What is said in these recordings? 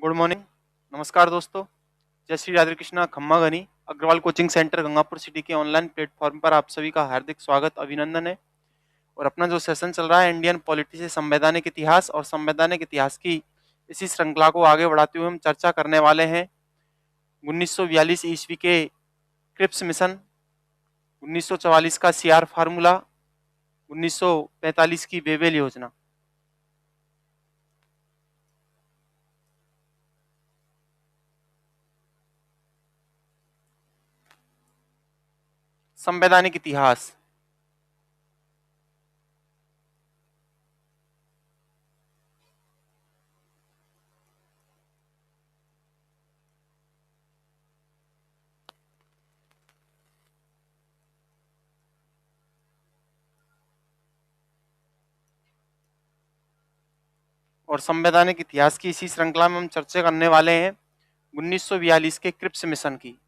Good morning. नमस्कार दोस्तों। जय श्री राधे कृष्णा खम्मा गनी Agarwal coaching centre Gangapur city के ऑनलाइन प्लेटफॉर्म पर आप सभी का हार्दिक स्वागत अभिनंदन है। और अपना जो सेशन चल रहा है इंडियन पॉलिटी से संवैधानिक इतिहास और संवैधानिक इतिहास की इसी श्रृंखला को आगे बढ़ाते हुए हम चर्चा करने वाले हैं 1942 ईस्वी के क्रिप्स मिशन, 1944 का सीआर फार्मूला, 1945 की बेबेल योजना। संवैधानिक इतिहास। और संवैधानिक इतिहास की इसी श्रृंखला में हम चर्चा करने वाले हैं 1942 के क्रिप्स मिशन की।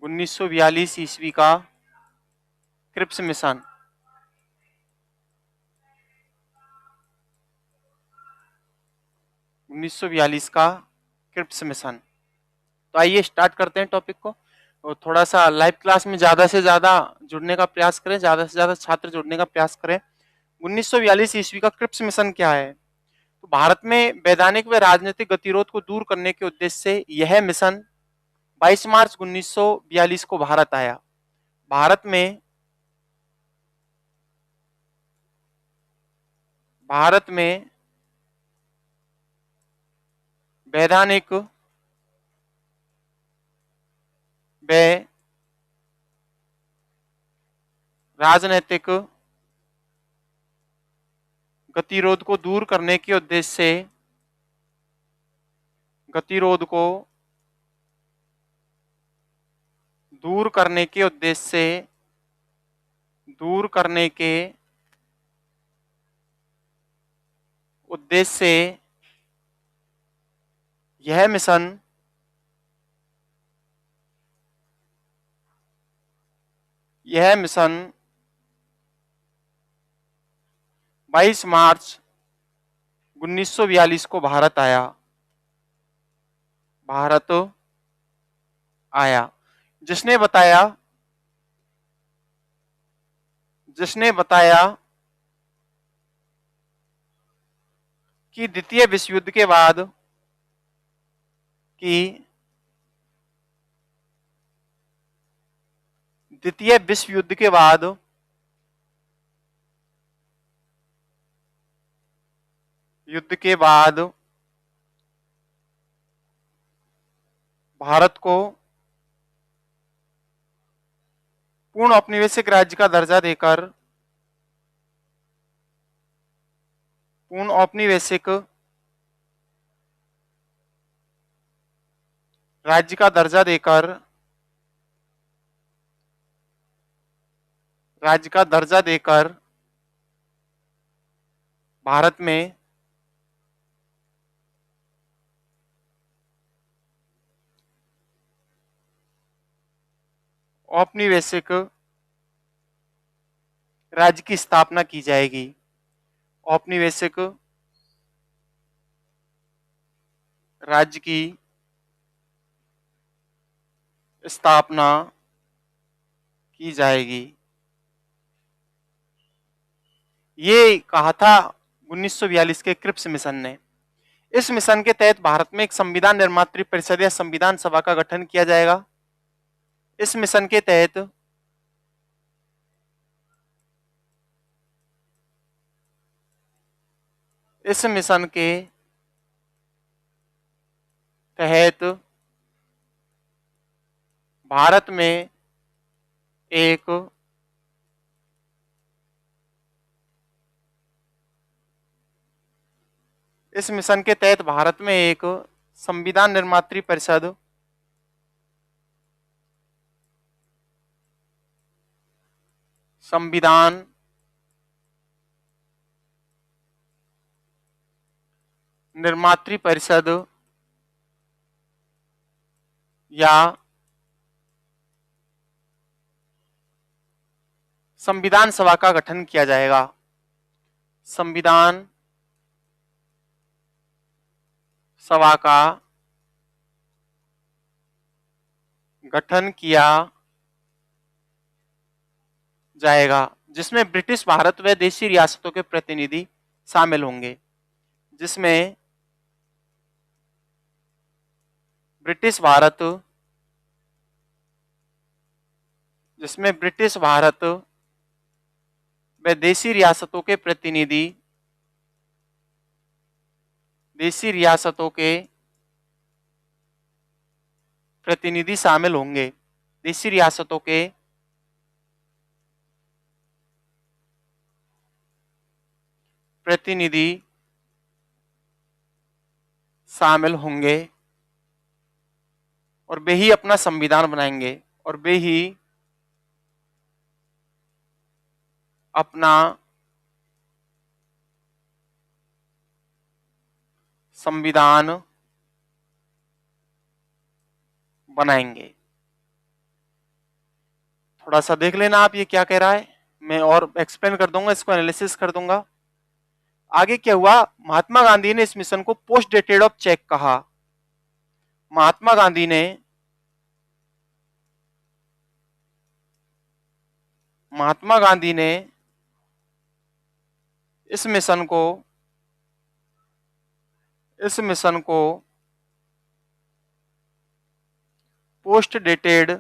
1942 ईस्वी का क्रिप्स मिशन। 1942 का क्रिप्स मिशन। तो आइए स्टार्ट करते हैं टॉपिक को। और थोड़ा सा लाइव क्लास में ज्यादा से ज्यादा जुड़ने का प्रयास करें, ज्यादा से ज्यादा छात्र जुड़ने का प्रयास करें। 1942 ईस्वी का क्रिप्स मिशन क्या है? तो भारत में वैधानिक व राजनीतिक गतिरोध को दूर करने के उद्देश्य से यह मिशन 22 मार्च 1942 को भारत आया। भारत में वैधानिक व राजनीतिक गतिरोध को दूर करने के उद्देश्य से गतिरोध को दूर करने के उद्देश्य से दूर करने के उद्देश्य से यह मिशन यह मिशन 22 मार्च 1942 को भारत आया। जिसने बताया कि द्वितीय विश्व युद्ध के बाद भारत को पूर्ण औपनिवेशिक राज्य का दर्जा देकर भारत में औपनिवेशिक राज्य की स्थापना की जाएगी। औपनिवेशिक राज्य की स्थापना की जाएगी। ये कहा था 1942 के क्रिप्स मिशन ने। इस मिशन के तहत भारत में एक संविधान निर्मात्री परिषद या संविधान सभा का गठन किया जाएगा। इस मिशन के तहत भारत में एक संविधान निर्मात्री परिषद या संविधान सभा का गठन किया जाएगा। संविधान सभा का गठन किया जाएगा, जिसमें ब्रिटिश भारत व देशी रियासतों के प्रतिनिधि शामिल होंगे। जिसमें ब्रिटिश भारत जिसमें ब्रिटिश भारत व देशी रियासतों के प्रतिनिधि शामिल होंगे। देशी रियासतों के प्रतिनिधि शामिल होंगे और वे ही अपना संविधान बनाएंगे और वे ही अपना संविधान बनाएंगे। थोड़ा सा देख लेना आप ये क्या कह रहा है, मैं और एक्सप्लेन कर दूंगा, इसको एनालिसिस कर दूंगा। आगे क्या हुआ, महात्मा गांधी ने इस मिशन को पोस्ट डेटेड ऑफ चेक कहा। महात्मा गांधी ने इस मिशन को पोस्ट डेटेड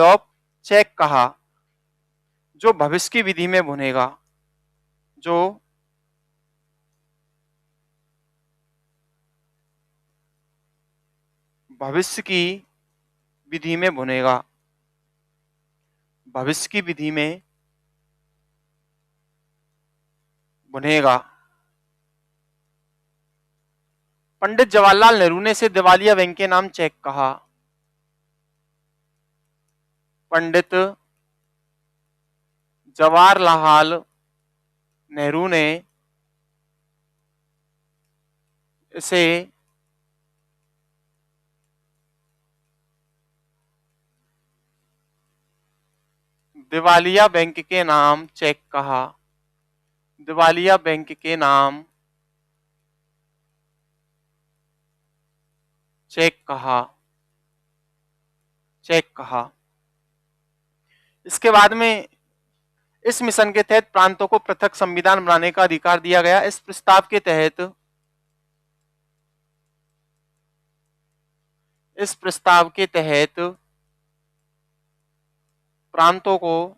ऑफ चेक कहा, जो भविष्य की विधि में बनेगा, जो भविष्य की विधि में बनेगा, भविष्य की विधि में बनेगा। पंडित जवाहरलाल नेहरू ने इसे दिवालिया बैंक के नाम चेक कहा। पंडित जवाहरलाल नेहरू ने इसे दिवालिया बैंक के नाम चेक कहा। दिवालिया बैंक के नाम चेक कहा। इसके बाद में इस मिशन के तहत प्रांतों को पृथक संविधान बनाने का अधिकार दिया गया। इस प्रस्ताव के तहत प्रांतों को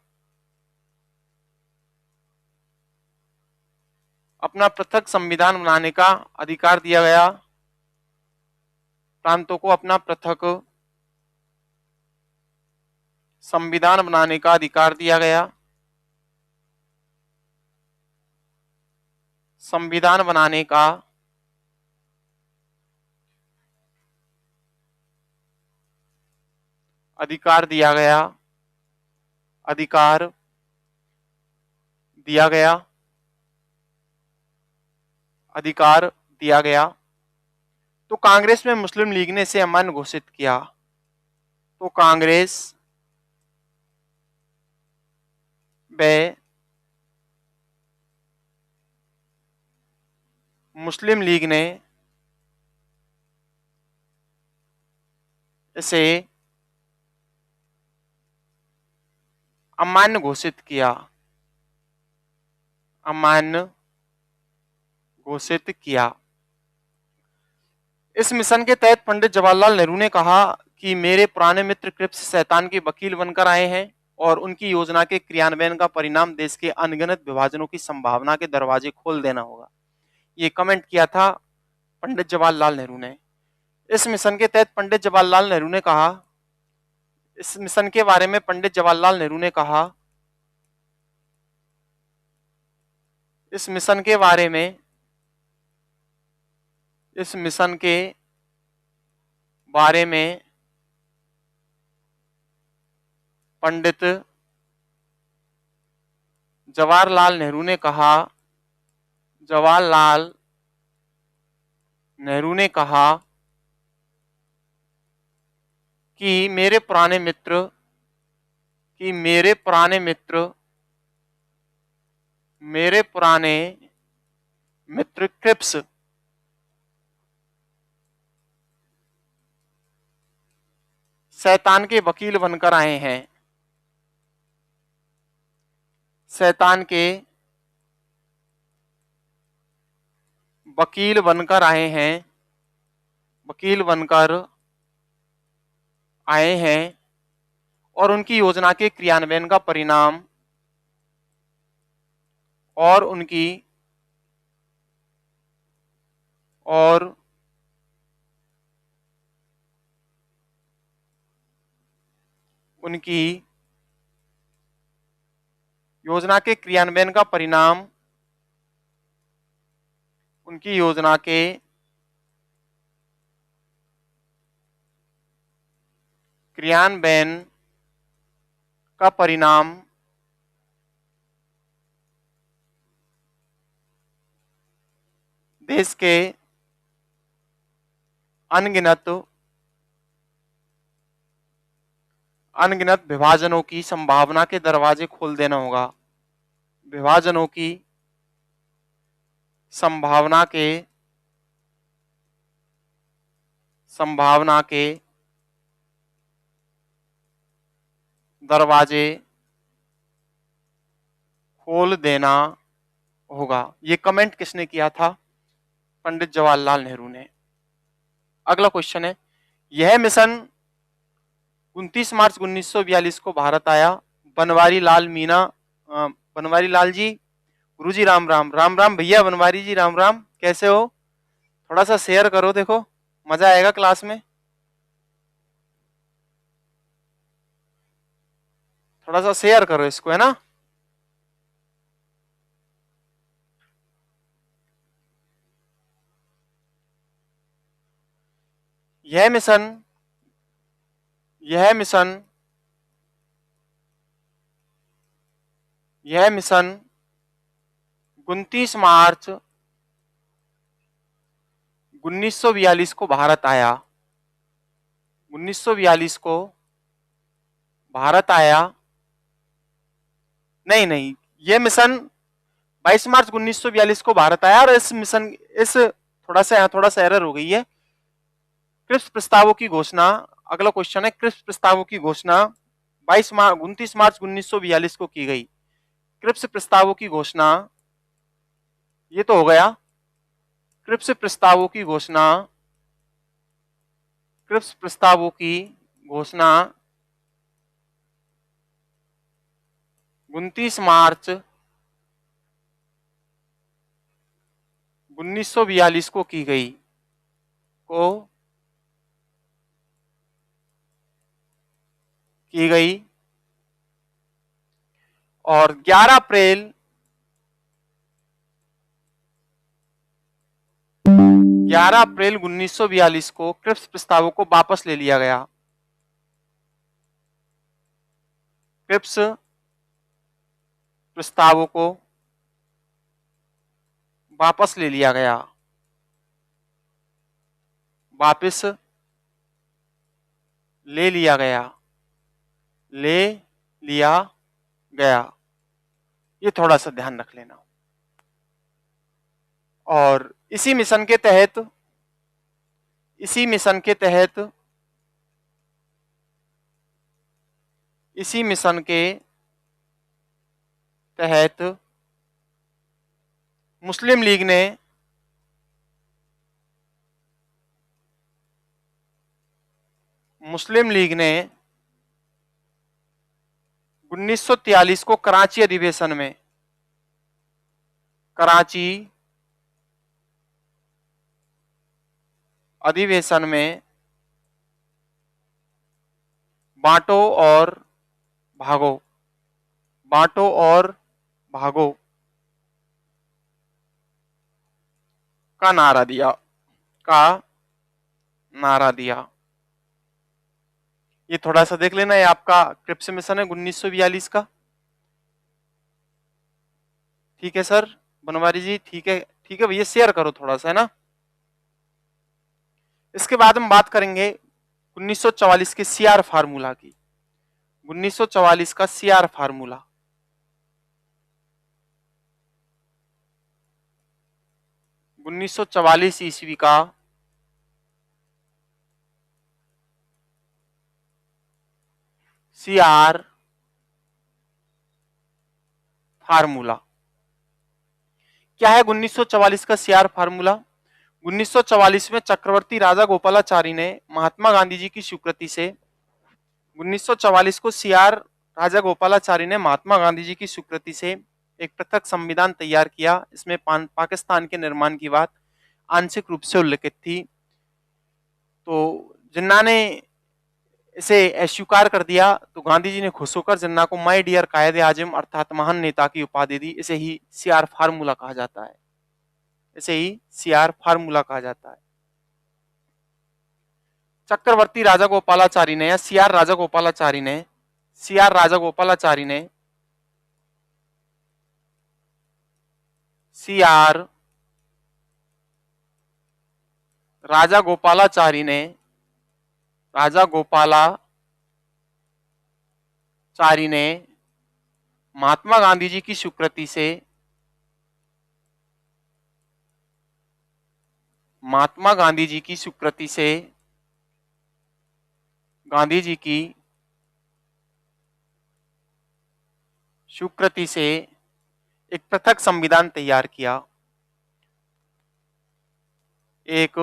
अपना पृथक संविधान बनाने का अधिकार दिया गया। प्रांतों को अपना पृथक संविधान बनाने का अधिकार दिया गया। संविधान बनाने का अधिकार दिया गया। तो कांग्रेस में मुस्लिम लीग ने इसे अमान्य घोषित किया। तो कांग्रेस व मुस्लिम लीग ने इसे अमान्य घोषित किया। इस मिशन के तहत पंडित जवाहरलाल नेहरू ने कहा कि मेरे पुराने मित्र क्रिप्स शैतान के वकील बनकर आए हैं और उनकी योजना के क्रियान्वयन का परिणाम देश के अनगिनत विभाजनों की संभावना के दरवाजे खोल देना होगा। ये कमेंट किया था पंडित जवाहरलाल नेहरू ने। इस मिशन के तहत पंडित जवाहरलाल नेहरू ने कहा, इस मिशन के बारे में पंडित जवाहरलाल नेहरू ने कहा, इस मिशन के बारे में पंडित जवाहरलाल नेहरू ने कहा कि मेरे पुराने मित्र क्रिप्स शैतान के वकील बनकर आए हैं। शैतान के वकील बनकर आए हैं, वकील बनकर आए हैं और उनकी योजना के क्रियान्वयन का परिणाम और उनकी योजना के क्रियान्वयन का परिणाम उनकी योजना के क्रियान्वयन का परिणाम देश के अनगिनत विभाजनों की संभावना के दरवाजे खोल देना होगा। विभाजनों की संभावना के दरवाजे खोल देना होगा। ये कमेंट किसने किया था? पंडित जवाहरलाल नेहरू ने। अगला क्वेश्चन है, यह मिशन 29 मार्च 1942 को भारत आया। बनवारी लाल जी, गुरु जी राम राम। राम राम भैया बनवारी जी, राम राम। कैसे हो? थोड़ा सा शेयर करो, देखो मजा आएगा क्लास में। थोड़ा सा शेयर करो इसको, है ना। यह मिशन 29 मार्च 1942 को भारत आया। 1942 को भारत आया। नहीं, यह मिशन 22 मार्च 1942 को भारत आया और थोड़ा सा एरर हो गई है। क्रिप्स प्रस्तावों की घोषणा, अगला क्वेश्चन है, क्रिप्स प्रस्तावों की घोषणा 29 मार्च 1942 को की गई। क्रिप्स प्रस्तावों की घोषणा, ये तो हो गया। क्रिप्स प्रस्तावों की घोषणा 29 मार्च 1942 को की गई और 11 अप्रैल 1942 को क्रिप्स प्रस्तावों को वापस ले लिया गया। क्रिप्स प्रस्तावों को वापस ले लिया गया। वापस ले लिया गया। ये थोड़ा सा ध्यान रख लेना। और इसी मिशन के तहत मुस्लिम लीग ने 1943 को कराची अधिवेशन में बांटो और भागो का नारा दिया। ये थोड़ा सा देख लेना, ये आपका क्रिप्स मिशन है 1942 का। ठीक है सर बनवारी जी, ठीक है भैया, शेयर करो थोड़ा सा, है ना। इसके बाद हम बात करेंगे 1944 के सीआर फार्मूला की, 1944 का सीआर फार्मूला। 1944 ईस्वी का सीआर फार्मूला क्या है? 1944 का सीआर फार्मूला, 1944 में चक्रवर्ती राजा गोपालाचारी ने महात्मा गांधी जी की स्वीकृति से, 1944 को सीआर राजा गोपालाचारी ने महात्मा गांधी जी की स्वीकृति से एक पृथक संविधान तैयार किया। इसमें पाकिस्तान के निर्माण की बात आंशिक रूप से उल्लेखित थी। तो जिन्ना ने इसे अस्वीकार कर दिया तो गांधी जी ने खुश होकर जिन्ना को माय डियर कायदे आजम अर्थात महान नेता की उपाधि दी। इसे ही सीआर फार्मूला कहा जाता है, इसे ही सीआर फार्मूला कहा जाता है। चक्रवर्ती राजा गोपालाचारी ने या सीआर राजा गोपालाचारी ने, सीआर राजा गोपालाचारी ने, सीआर राजा गोपालाचारी ने, राजा गोपालाचारी ने महात्मा गांधी जी की स्वीकृति से, महात्मा गांधी जी की स्वीकृति से, गांधी जी की स्वीकृति से एक पृथक संविधान तैयार किया, एक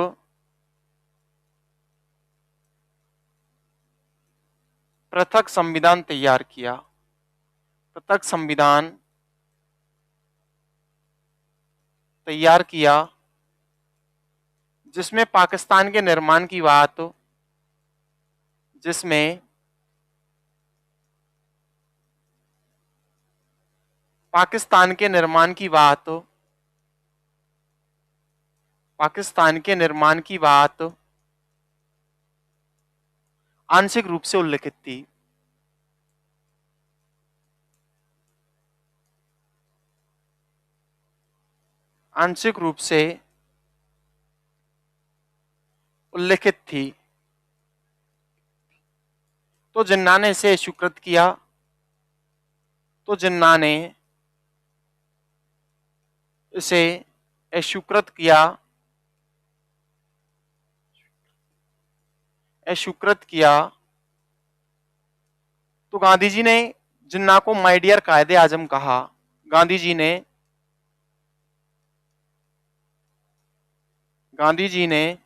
पृथक संविधान तैयार किया, पृथक संविधान तैयार किया जिसमें पाकिस्तान के निर्माण की बात, जिसमें पाकिस्तान के निर्माण की बात, पाकिस्तान के निर्माण की बात आंशिक रूप से उल्लेखित थी। आंशिक रूप से उल्लेखित थी। तो जिन्ना ने इसे स्वीकृत किया, तो जिन्ना ने इसे स्वीकृत किया, स्वीकृत किया, तो गांधी जी ने जिन्ना को माय डियर कायदे आजम कहा। गांधी जी ने, गांधी जी ने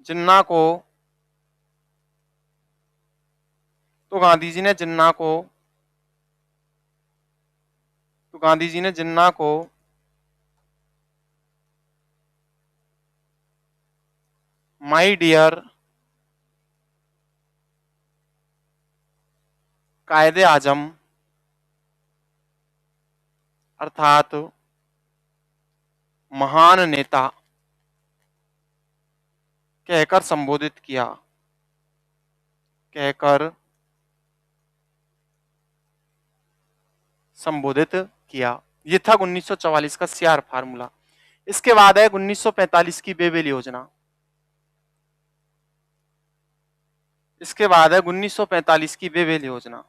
जिन्ना को, तो गांधी जी ने जिन्ना को, तो गांधी जी ने जिन्ना को माय डियर कायदे आजम अर्थात महान नेता कहकर संबोधित किया, कहकर संबोधित किया। यह था 1944 का सीआर फार्मूला। इसके बाद है 1945 की बेबेल योजना। इसके बाद है 1945 की बेबेल योजना।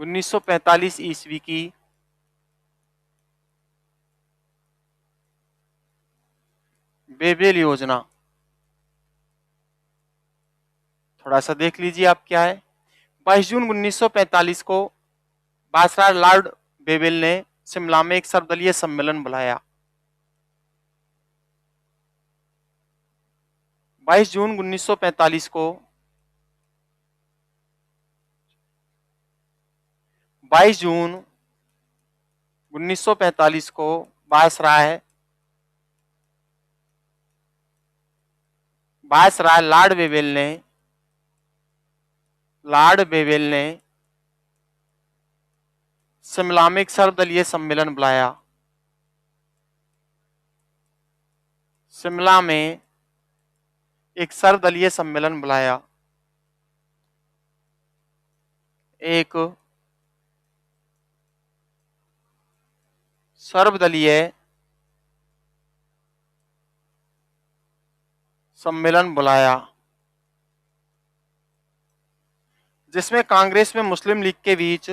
उन्नीस सौ 45 ईस्वी की बेबेल योजना, थोड़ा सा देख लीजिए आप क्या है। 22 जून 1945 को वायसराय लॉर्ड बेबेल ने शिमला में एक सर्वदलीय सम्मेलन बुलाया। 22 जून 1945 को 22 जून 1945 को वायसराय लॉर्ड बेबेल ने शिमला में एक सर्वदलीय सम्मेलन बुलाया। शिमला में एक सर्वदलीय सम्मेलन बुलाया। एक सर्वदलीय सम्मेलन बुलाया जिसमें कांग्रेस में मुस्लिम लीग के बीच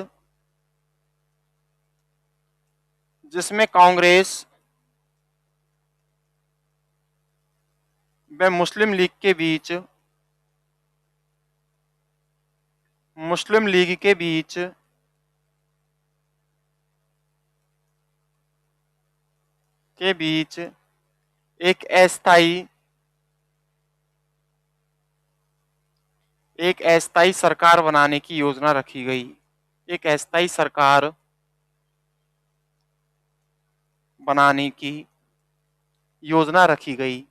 जिसमें कांग्रेस व मुस्लिम लीग के बीच मुस्लिम लीग के बीच एक अस्थायी सरकार बनाने की योजना रखी गई। एक अस्थायी सरकार बनाने की योजना रखी गई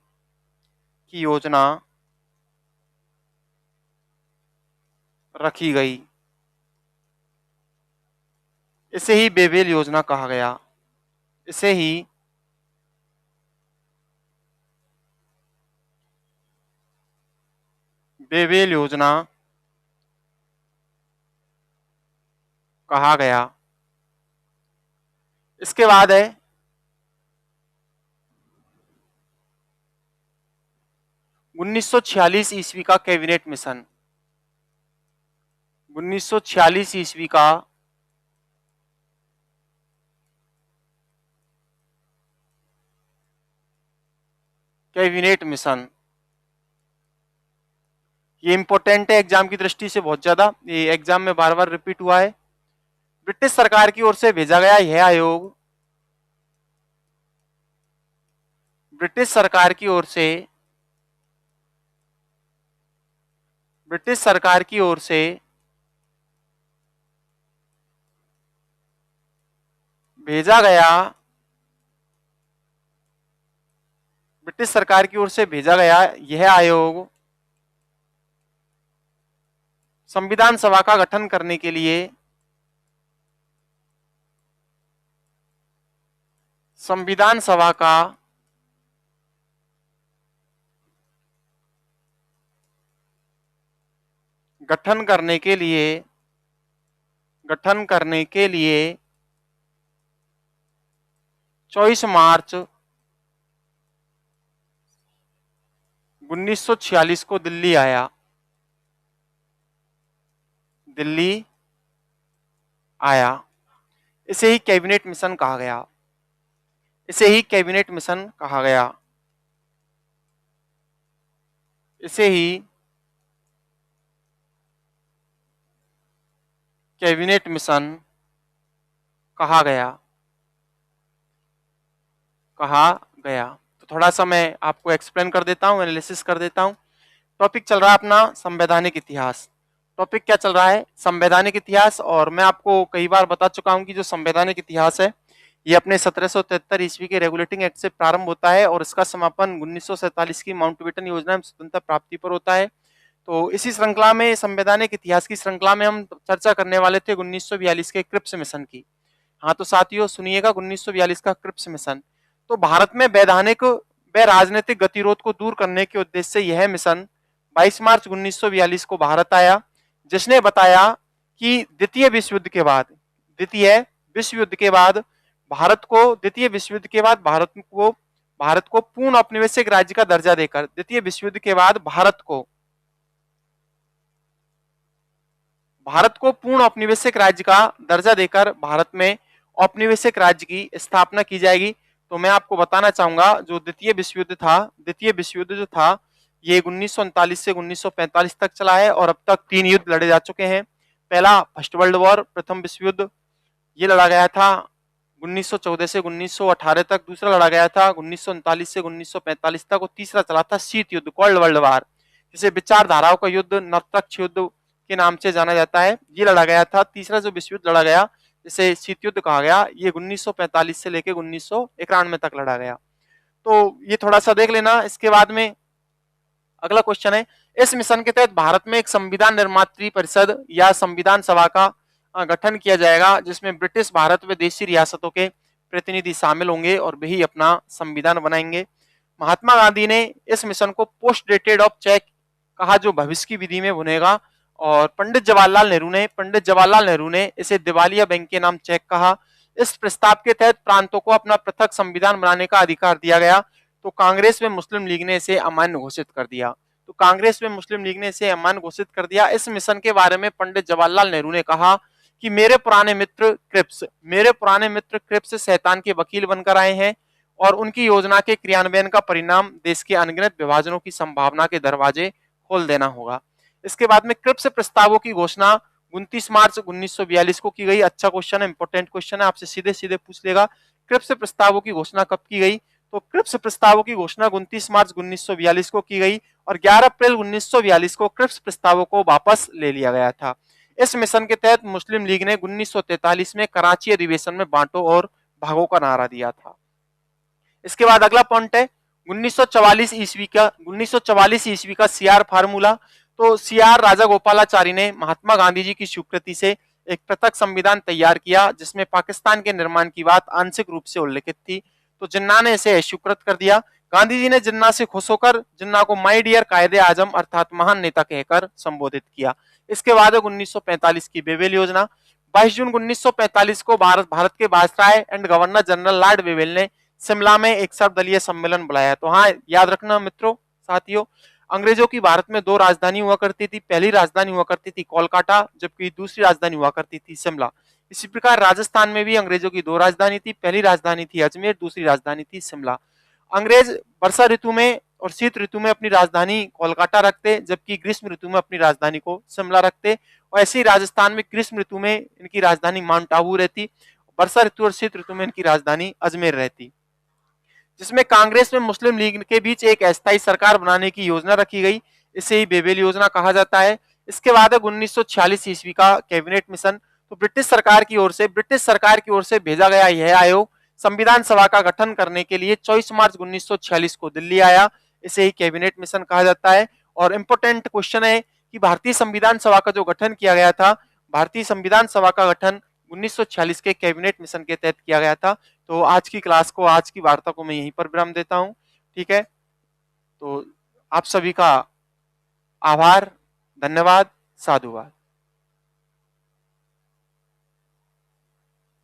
की योजना रखी गई। इसे ही बेबेल योजना कहा गया। इसे ही बेबेल योजना कहा गया। इसके बाद है 1946 ईस्वी का कैबिनेट मिशन। 1946 ईस्वी का कैबिनेट मिशन। ये इंपॉर्टेंट है एग्जाम की दृष्टि से बहुत ज्यादा, ये एग्जाम में बार बार रिपीट हुआ है। ब्रिटिश सरकार की ओर से भेजा गया यह आयोग ब्रिटिश सरकार की ओर से भेजा गया ब्रिटिश सरकार की ओर से भेजा गया यह आयोग संविधान सभा का गठन करने के लिए संविधान सभा का गठन करने के लिए 24 मार्च 1946 को दिल्ली आया। इसे ही कैबिनेट मिशन कहा गया। इसे ही कैबिनेट मिशन कहा गया। इसे ही कैबिनेट मिशन कहा गया। तो थोड़ा सा मैं आपको एक्सप्लेन कर देता हूं, एनालिसिस कर देता हूं। टॉपिक चल रहा है अपना संवैधानिक इतिहास। टॉपिक क्या चल रहा है? संवैधानिक इतिहास। और मैं आपको कई बार बता चुका हूं कि जो संवैधानिक इतिहास है ये अपने 1773 ईस्वी के रेगुलेटिंग एक्ट से प्रारंभ होता है और इसका समापन 1947 की माउंटबेटन योजना में स्वतंत्रता प्राप्ति पर होता है। तो इसी श्रृंखला में, संवैधानिक इतिहास की श्रृंखला में, हम चर्चा करने वाले थे 1942 के क्रिप्स मिशन की। हाँ तो साथियों सुनिएगा, 1942 का क्रिप्स मिशन। तो भारत में वैधानिक व राजनीतिक गतिरोध को दूर करने के उद्देश्य से यह मिशन 22 मार्च 1942 को भारत आया, जिसने बताया कि द्वितीय विश्व युद्ध के बाद भारत को पूर्ण औपनिवेशिक राज्य का दर्जा देकर, द्वितीय विश्व युद्ध के बाद भारत को पूर्ण औपनिवेशिक राज्य का दर्जा देकर भारत में औपनिवेशिक राज्य की स्थापना की जाएगी। तो मैं आपको बताना चाहूंगा, जो द्वितीय विश्व युद्ध जो था ये 1939 से 1945 तक चला है और अब तक 3 युद्ध लड़े जा चुके हैं। पहला फर्स्ट वर्ल्ड वॉर, प्रथम विश्व युद्ध, ये लड़ा गया था 1914 से 1918 तक। दूसरा लड़ा गया था 1939 से 1945 तक और तीसरा चला था शीत युद्ध, कोल्ड वर्ल्ड वॉर, जिसे विचारधाराओं का युद्ध, निरपेक्ष युद्ध के नाम से जाना जाता है, ये लड़ा गया था। तीसरा जो विश्व युद्ध लड़ा गया जिसे शीत युद्ध कहा गया, ये 1945 से लेकर 1991 तक लड़ा गया। तो ये थोड़ा सा देख लेना। इसके बाद में अगला क्वेश्चन है, इस मिशन के तहत भारत में एक संविधान निर्मात्री परिषद या संविधान सभा का गठन किया जाएगा, जिसमें ब्रिटिश, भारत व देशी रियासतों के प्रतिनिधि शामिल होंगे और वही अपना संविधान बनाएंगे। महात्मा गांधी ने इस मिशन को पोस्ट डेटेड ऑफ चेक कहा, जो भविष्य की विधि में बनेगा, और पंडित जवाहरलाल नेहरू ने इसे दिवालिया बैंक के नाम चेक कहा। इस प्रस्ताव के तहत प्रांतों को अपना पृथक संविधान बनाने का अधिकार दिया गया, तो कांग्रेस व मुस्लिम लीग ने इसे अमान्य घोषित कर दिया। तो कांग्रेस व मुस्लिम लीग ने इसे अमान्य घोषित कर दिया। इस मिशन के बारे में पंडित जवाहरलाल नेहरू ने कहा कि मेरे पुराने मित्र क्रिप्स शैतान के वकील बनकर आए हैं और उनकी योजना के क्रियान्वयन का परिणाम देश के अनगिनत विभाजनों की संभावना के दरवाजे खोल देना होगा। इसके बाद में क्रिप्स प्रस्तावों की घोषणा 29 मार्च 1942 को की गई। अच्छा क्वेश्चन है, इंपॉर्टेंट क्वेश्चन है, आपसे सीधे सीधे पूछ लेगा। क्रिप्स प्रस्तावों की घोषणा कब की गई? तो क्रिप्स प्रस्तावों की घोषणा 29 मार्च 1942 को की गई और 11 अप्रैल 1942 को क्रिप्स प्रस्तावों को वापस ले लिया गया था। इस मिशन के तहत मुस्लिम लीग ने 1943 में कराची अधिवेशन में बांटो और भागो का नारा दिया था। इसके बाद अगला पॉइंट है 1944 ईस्वी का सीआर फार्मूला। तो सीआर राजा गोपालाचारी ने महात्मा गांधी जी की स्वीकृति से एक पृथक संविधान तैयार किया जिसमें पाकिस्तान के निर्माण की बात आंशिक रूप से उल्लेखित थी। तो जिन्ना ने इसे स्वीकृत कर दिया। गांधी जी ने जिन्ना से खुश होकर जिन्ना को माय डियर कायदे आजम अर्थात महान नेता कहकर संबोधित किया। इसके बाद 1945 की बेवेल योजना। 22 जून 1945 को भारत के viceroy and governor general Lord Wavell ने शिमला में एक सर्वदलीय सम्मेलन बुलाया। तो हाँ, याद रखना मित्रों, साथियों, अंग्रेजों की भारत में दो राजधानी हुआ करती थी। पहली राजधानी हुआ करती थी कोलकाता, जबकि दूसरी राजधानी हुआ करती थी शिमला। इसी प्रकार राजस्थान में भी अंग्रेजों की दो राजधानी थी। पहली राजधानी थी अजमेर, दूसरी राजधानी थी शिमला। अंग्रेज वर्षा ऋतु में और शीत ऋतु में अपनी राजधानी कोलकाता रखते, जबकि ग्रीष्म ऋतु में अपनी राजधानी को शिमला रखते। और ऐसे ही राजस्थान में ग्रीष्म ऋतु में इनकी राजधानी माउंट आबू रहती, वर्षा ऋतु और शीत ऋतु में इनकी राजधानी अजमेर रहती। जिसमें कांग्रेस में मुस्लिम लीग के बीच एक अस्थायी सरकार बनाने की योजना रखी गई, इसे ही बेवेल योजना कहा जाता है। इसके बाद 1946 ईस्वी का कैबिनेट मिशन। तो ब्रिटिश सरकार की ओर से भेजा गया यह आयोग संविधान सभा का गठन करने के लिए 24 मार्च 1946 को दिल्ली आया, इसे ही कैबिनेट मिशन कहा जाता है। और इंपोर्टेंट क्वेश्चन है कि भारतीय संविधान सभा का जो गठन किया गया था, भारतीय संविधान सभा का गठन 1946 के कैबिनेट मिशन के तहत किया गया था। तो आज की क्लास को, आज की वार्ता को मैं यहीं पर विराम देता हूं। ठीक है, तो आप सभी का आभार, धन्यवाद, साधुवाद।